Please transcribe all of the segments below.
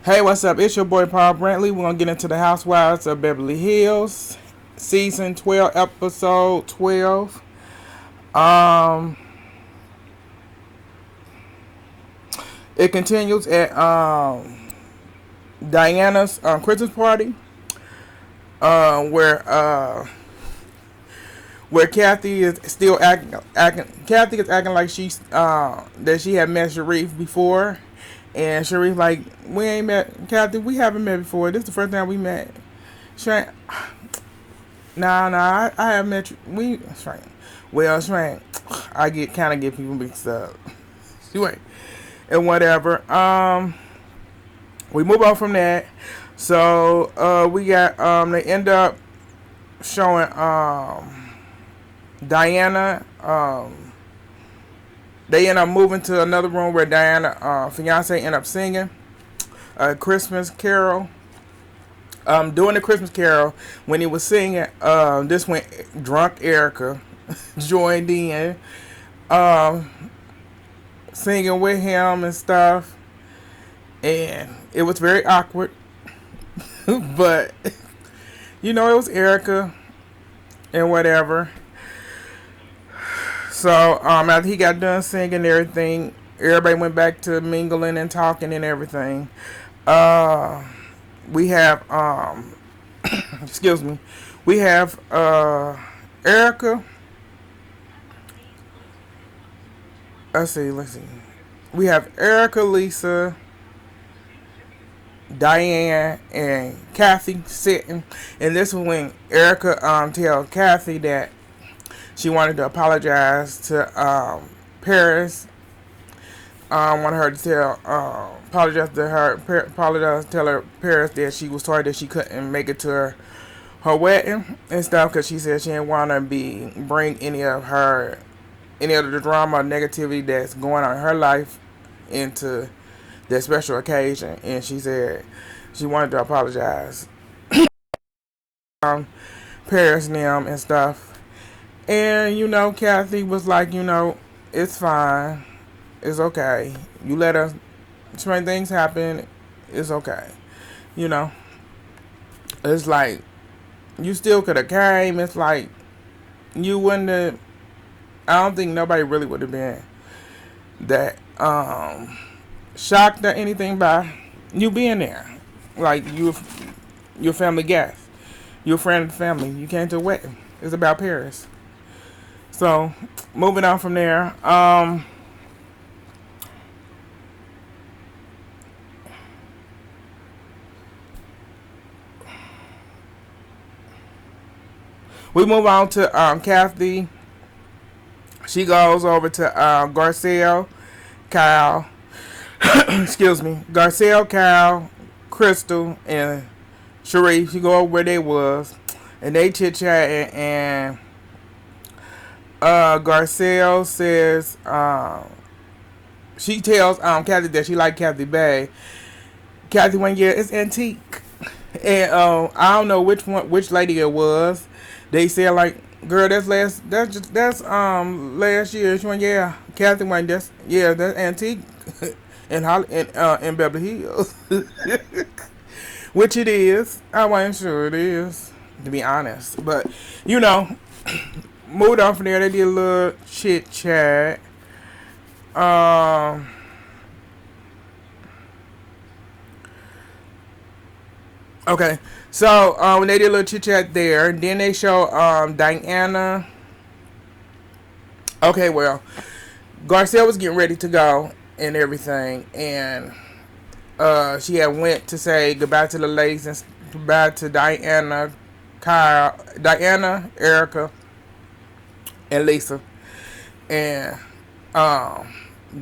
Hey, what's up? It's your boy Paul Brantley. We're gonna get into the Housewives of Beverly Hills, season 12, episode 12. Um, it continues at Diana's Christmas party, where Kathy is still acting. Kathy is acting like she's that she had met Sharif before, and Sharif like, we ain't met Kathy. We haven't met before. This is the first time we met. Shank, I have met you. Shank. Well, Shank, I get people mixed up. Anyway, and whatever. We move on from that. So we got they end up showing Diana. They end up moving to another room where Diana fiance end up singing a Christmas carol. During the Christmas carol, when he was singing, this when drunk Ericka joined in, singing with him and stuff, and it was very awkward. But it was Ericka and whatever. So after he got done singing and everything, everybody went back to mingling and talking and everything. We have excuse me, we have Ericka. Let's see. We have Ericka, Lisa, Diane, and Kathy sitting, and this was when Ericka tell Kathy that she wanted to apologize to Paris. Wanted her to tell her Paris that she was sorry that she couldn't make it to her wedding and stuff, because she said she didn't want to bring any of the drama or negativity that's going on in her life into that special occasion, and she said she wanted to apologize Paris and them and stuff. And Kathy was like, it's fine, it's okay. You let us certain things happen, it's okay. It's like you still could have came. It's like you wouldn't have. I don't think nobody really would have been that shocked or anything by you being there. Like your family guest, you're a friend of the family. You came to a wedding. It's about Paris. So moving on from there. We move on to Kathy. She goes over to Garcelle, Kyle. Excuse me, Garcelle, Kyle, Crystal, and Sharif. She go over where they was, and they chit chatting, and Garcelle says she tells Kathy that she like Kathy bag. Kathy went, yeah, it's antique, and I don't know which lady it was. They said like, girl, that's last year. She went, yeah. Kathy went, that's antique in Beverly Hills, which it is. I wasn't sure it is, to be honest, but moved on from there. They did a little chit chat. Okay, so when they did a little chit chat there, then they show Diana. Okay, well, Garcelle was getting ready to go and everything, and she had went to say goodbye to the ladies and goodbye to Diana, Ericka, and Lisa, and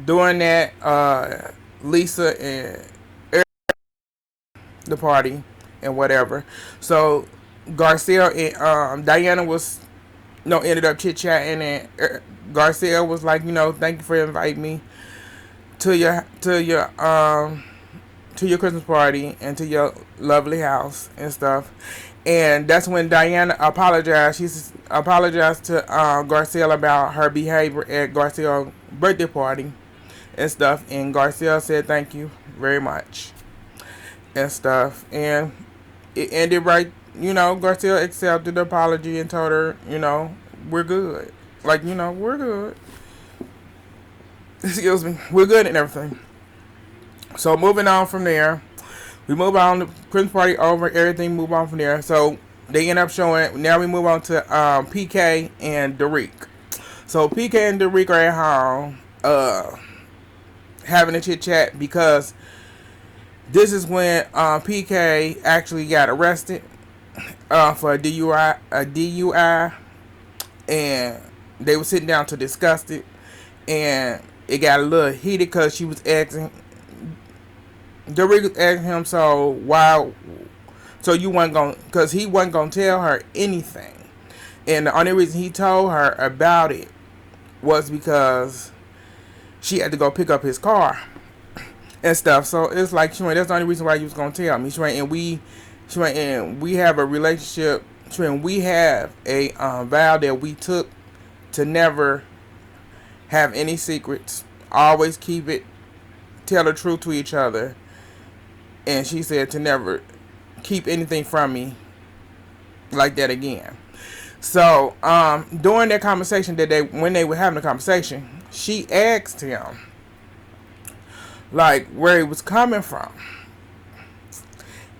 doing that, Lisa and Ericka the party and whatever. So Garcelle and Diana was ended up chit chatting, and Garcelle was like, thank you for inviting me to your Christmas party and to your lovely house and stuff. And that's when Diana apologized. She apologized to Garcelle about her behavior at Garcelle's birthday party and stuff. And Garcelle said thank you very much. and stuff. And it ended right, Garcia accepted the apology and told her, we're good. Like, we're good. Excuse me. We're good and everything. So moving on from there, we move on. The Christmas party over. Everything move on from there. So they end up showing. Now we move on to PK and Derek. So PK and Derek are at home, having a chit chat because this is when PK actually got arrested for a DUI, and they were sitting down to discuss it, and it got a little heated because she was asking. Derek was asking him, so why? So you wasn't going, because he wasn't gonna tell her anything, and the only reason he told her about it was because she had to go pick up his car and stuff. So it's like, that's the only reason why you was gonna tell me. And we have a relationship. We have a vow that we took to never have any secrets. Always keep it, tell the truth to each other. And she said to never keep anything from me like that again. So during that conversation, when they were having the conversation, she asked him like where he was coming from,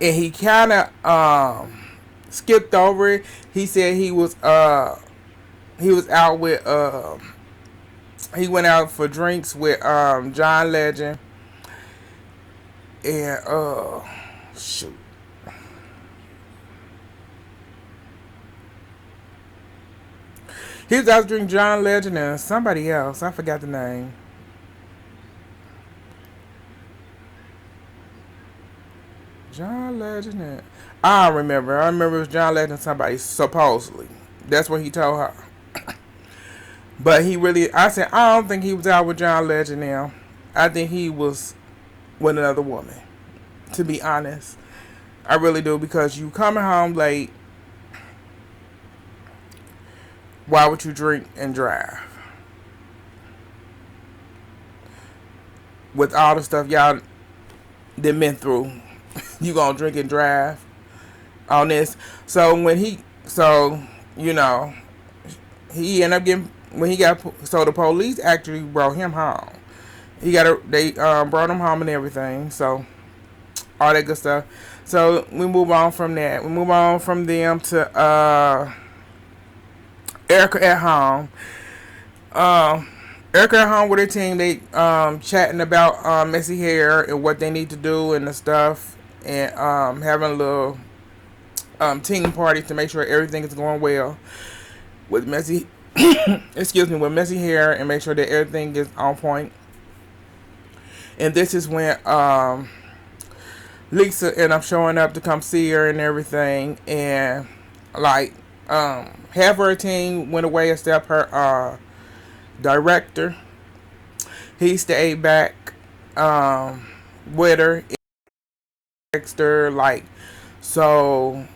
and he kind of skipped over it. He said he was out with he went out for drinks with John Legend and shoot. He was out drinking John Legend and somebody else. I forgot the name. John Legend and I remember. I remember it was John Legend and somebody, supposedly. That's what he told her. But I said, I don't think he was out with John Legend now. I think he was with another woman. To be honest. I really do, because you coming home late. Why would you drink and drive? With all the stuff y'all done been through. You gonna drink and drive on this. So he ended up getting, so the police actually brought him home. They brought him home and everything. So all that good stuff. So we move on from that. We move on from them to Ericka at home. Ericka at home with her team. They chatting about messy hair and what they need to do and the stuff, and having a little team party to make sure everything is going well with messy with messy hair, and make sure that everything is on point. And this is when Lisa ended up showing up to come see her and everything, and like half her team went away except her director. He stayed back with her, Dexter, like, so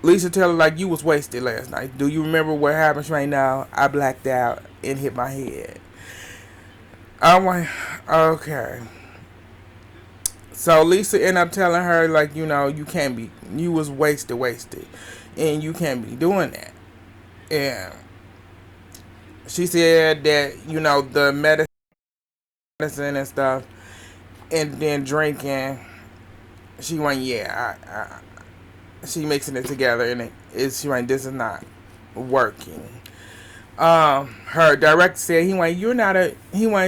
Lisa tell her, like, you was wasted last night. Do you remember what happened? Right now, I blacked out and hit my head. I'm like, okay. So Lisa ended up telling her, like, you was wasted. And you can't be doing that. And she said that, the medicine and stuff, and then drinking, she went, she mixing it together, and she went, this is not working. Her director said,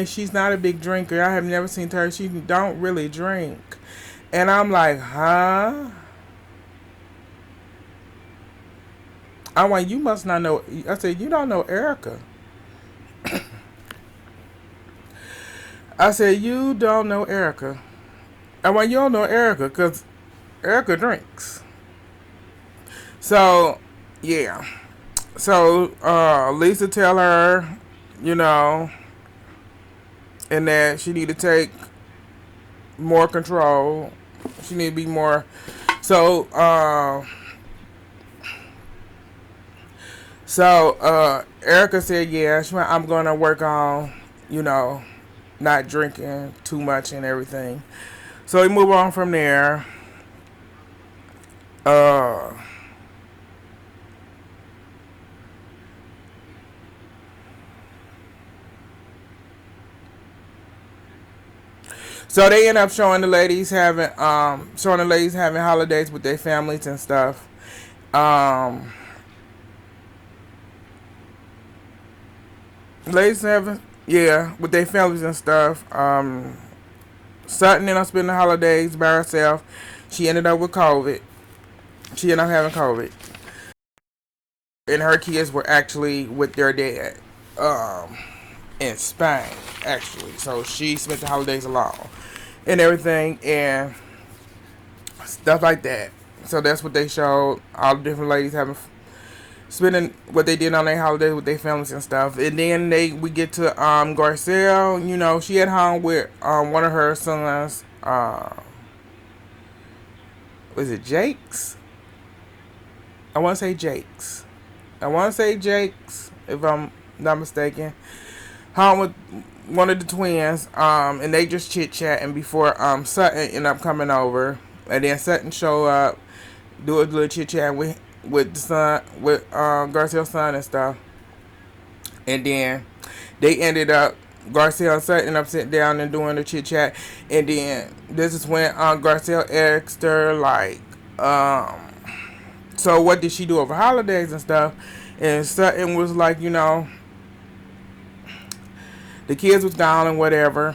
she's not a big drinker. I have never seen her. She don't really drink. And I'm like, huh? I went, you must not know. I said, you don't know Ericka. I said, you don't know Ericka. I went, you don't know Ericka because Ericka drinks. So, yeah. So, Lisa tell her, and that she need to take more control. She need to be more. So, Ericka said, yeah, I'm going to work on, not drinking too much and everything. So we move on from there. Uh, so they end up showing the ladies having holidays with their families and stuff. Um, ladies having, yeah, with their families and stuff. Sutton ended up spending the holidays by herself. She ended up with COVID. She ended up having COVID, and her kids were actually with their dad. Um, in Spain, actually. So she spent the holidays alone and everything and stuff like that. So that's what they showed. All the different ladies having spending what they did on their holidays with their families and stuff. And then we get to Garcelle. You know, she at home with one of her sons. Was it Jake's? I want to say Jake's. If I'm not mistaken. Home with one of the twins, and they just chit chatting before Sutton ended up coming over, and then Sutton show up, do a little chit chat with the son, with Garcelle's son and stuff, and then they ended up Garcelle and Sutton up sitting down and doing the chit chat, and then this is when Garcelle asked her like, so what did she do over holidays and stuff, and Sutton was like, you know, the kids was gone and whatever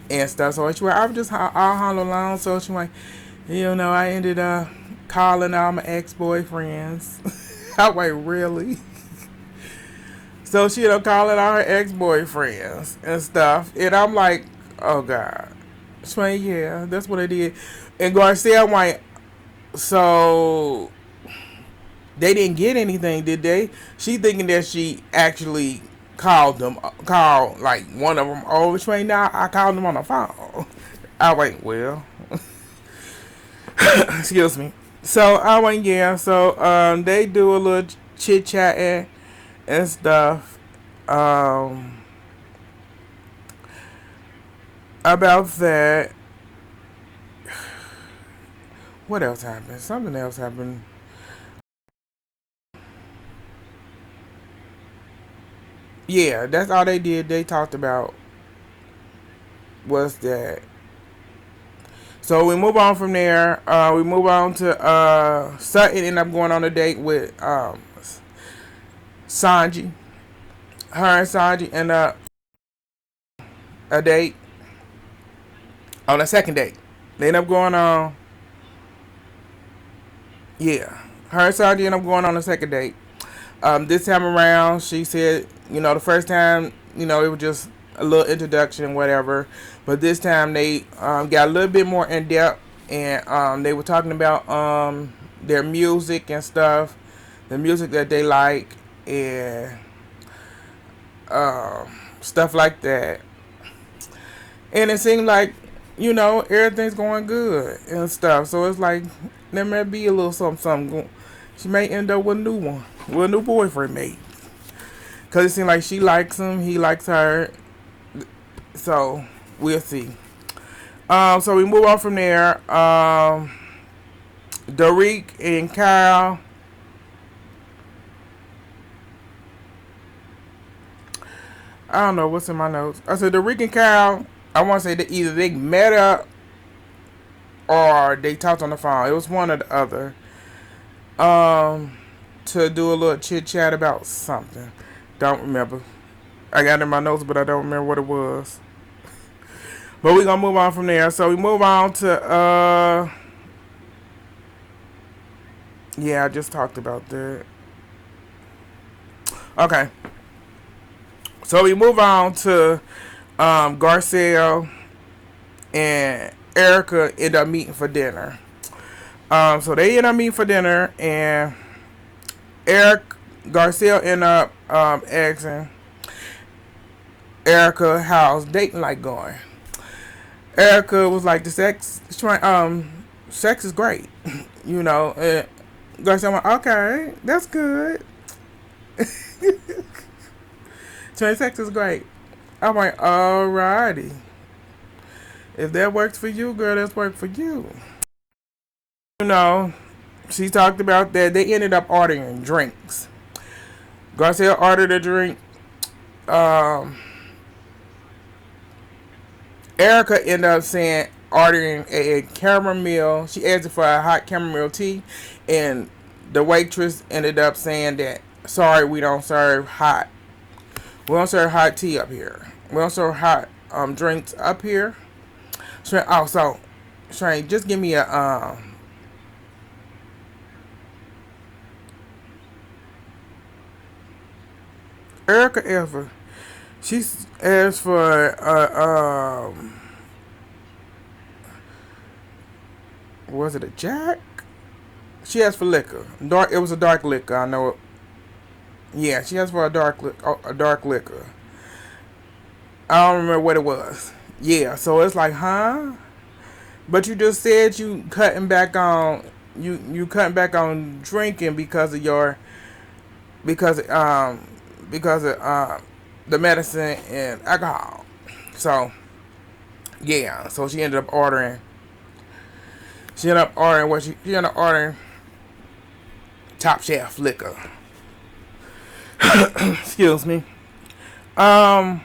and stuff. So she went, I was just all home alone. So she went, you know, I ended up calling all my ex-boyfriends. I went, really? So she ended up calling all her ex-boyfriends and stuff. And I'm like, oh God. She went, yeah, that's what I did. And Garcelle went, so they didn't get anything, did they? She thinking that she actually called like one of them. Oh, which way now? I called them on the phone. I went, well, excuse me. So I went, yeah. So they do a little chit chatting and stuff. About that. What else happened? Something else happened. Yeah, that's all they did. They talked about was that. So we move on from there. We move on to Sutton ended up going on a date with Sanji. Her and Sanji end up a date on a second date. They end up going on. Yeah, her and Sanji end up going on a second date. This time around, she said, you know, the first time, you know, it was just a little introduction, whatever. But this time they got a little bit more in depth, and they were talking about their music and stuff, the music that they like, and stuff like that. And it seemed like, you know, everything's going good and stuff. So it's like there may be a little something going. She may end up with a new one, with a new boyfriend, maybe. Cause it seems like she likes him, he likes her. So we'll see. So we move on from there. Derek and Kyle. I don't know what's in my notes. I said Derek and Kyle. I want to say that either they met up or they talked on the phone. It was one or the other. To do a little chit chat about something. Don't remember. I got it in my notes, but I don't remember what it was. But we're gonna move on from there. So we move on to yeah, I just talked about that. Okay. So we move on to Garcelle and Ericka end up meeting for dinner. So they end up meeting for dinner, and Garcelle end up asking Ericka how's dating like going. Ericka was like, the sex is great, you know. And Garcelle went, okay, that's good. Sex is great. I'm like, alrighty. If that works for you, girl, that's worked for you. You know, she talked about that. They ended up ordering drinks. Garcia ordered a drink. Um, Ericka ended up saying ordering a chamomile. She asked for a hot chamomile tea, and the waitress ended up saying that sorry, we don't serve hot. We don't serve hot tea up here. We don't serve hot drinks up here. So also, Shane, just give me a Ericka ever. She asked for was it a Jack? She asked for liquor. Dark. It was a dark liquor. I know it. Yeah, she asked for a dark liquor. I don't remember what it was. Yeah, so it's like, huh? But you just said you cutting back on drinking because of your because because of the medicine and alcohol. So yeah, so she ended up ordering. She ended up ordering she ended up ordering top shelf liquor. Excuse me. Um,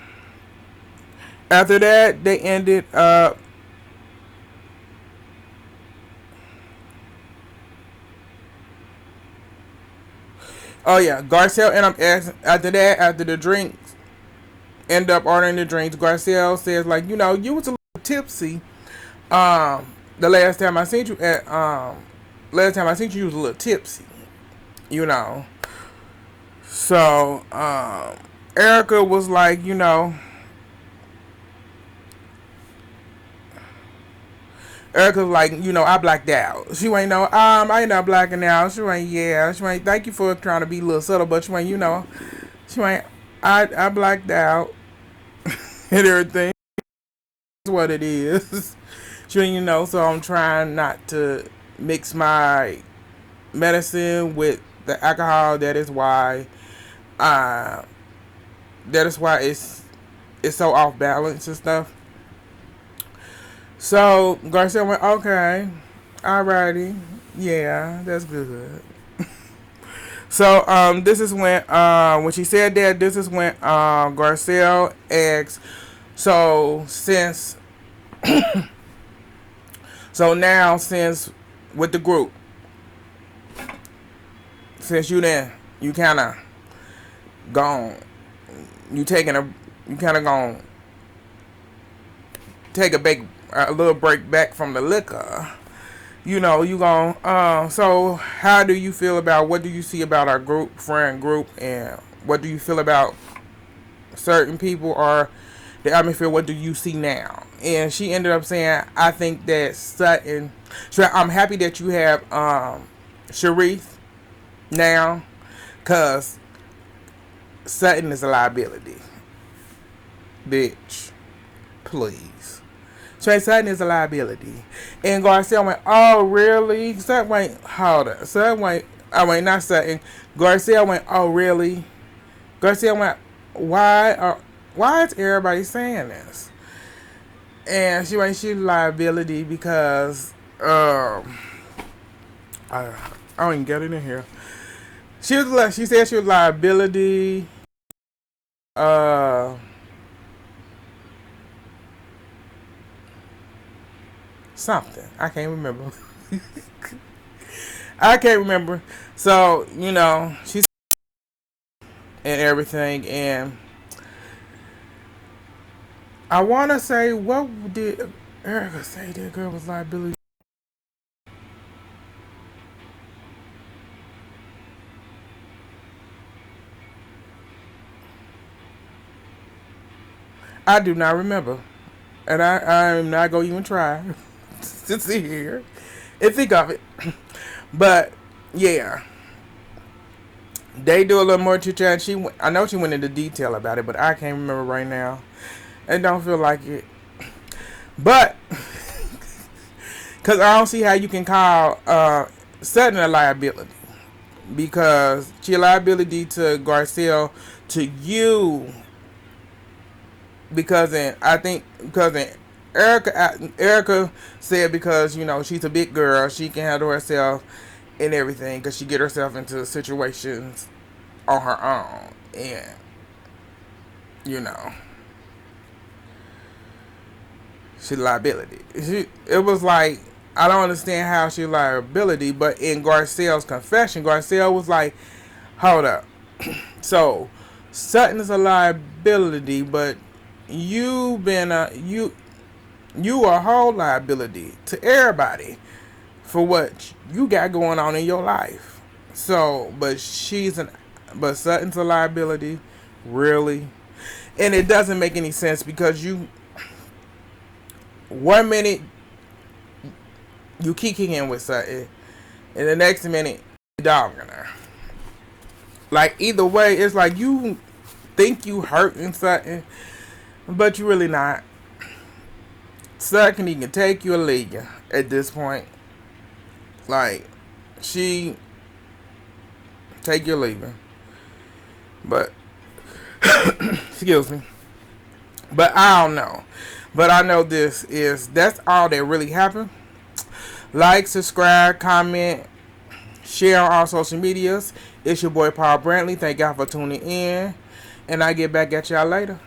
After that, they ended up. Oh yeah, Garcelle and I'm asking after that after the drinks end up ordering the drinks. Garcelle says like you was a little tipsy. The last time I seen you was a little tipsy. You know. So Ericka was like Erica's like, I blacked out. She ain't know, I ain't not blacking out. She ain't, yeah. She ain't, thank you for trying to be a little subtle, but she ain't, she ain't, I blacked out and everything. That's what it is. She ain't, so I'm trying not to mix my medicine with the alcohol. Uh, that is why it's so off balance and stuff. So Garcia went, okay, alrighty, yeah, that's good. So this is when she said that, this is when Garcelle asked, so since so now since with the group, since you kind of gone, you kind of gone take a little break back from the liquor. You gon' so how do you feel about what do you see about our friend group, and what do you feel about certain people or the atmosphere? What do you see now? And she ended up saying, I think that Sutton, so I'm happy that you have Sharif now, cause Sutton is a liability. Bitch. Please. Trey Sutton is a liability. And Garcelle went, oh, really? Sutton went, hold up. Sutton went, not Sutton. Garcelle went, oh, really? Garcelle went, why is everybody saying this? And she went, she's a liability because, I don't even get it in here. She said she was a liability, uh, something. I can't remember. I can't remember. So, she's and everything. And I want to say, what did Ericka say that girl was liability? I do not remember. And I'm not going to even try to sit here and think of it. But, yeah. They do a little more chit chat. I know she went into detail about it, but I can't remember right now. It don't feel like it. But, because I don't see how you can call Sutton a liability. Because she a liability to Garcelle, to you. Because in Ericka said because she's a big girl, she can handle herself and everything because she get herself into situations on her own, and you know she liability. It was like, I don't understand how she liability, but in Garcelle's confession, Garcelle was like, hold up, so Sutton is a liability, but you are a whole liability to everybody for what you got going on in your life. So, but Sutton's a liability, really, and it doesn't make any sense because you 1 minute you kicking in with Sutton, and the next minute you dogging her. Like either way, it's like you think you hurting Sutton, but you really not. Sutton he can take you or leave you at this point. Like she take you or leave her. But excuse me. But I don't know. But I know that's all that really happened. Like, subscribe, comment, share on all social medias. It's your boy Paul Brantley. Thank y'all for tuning in. And I get back at y'all later.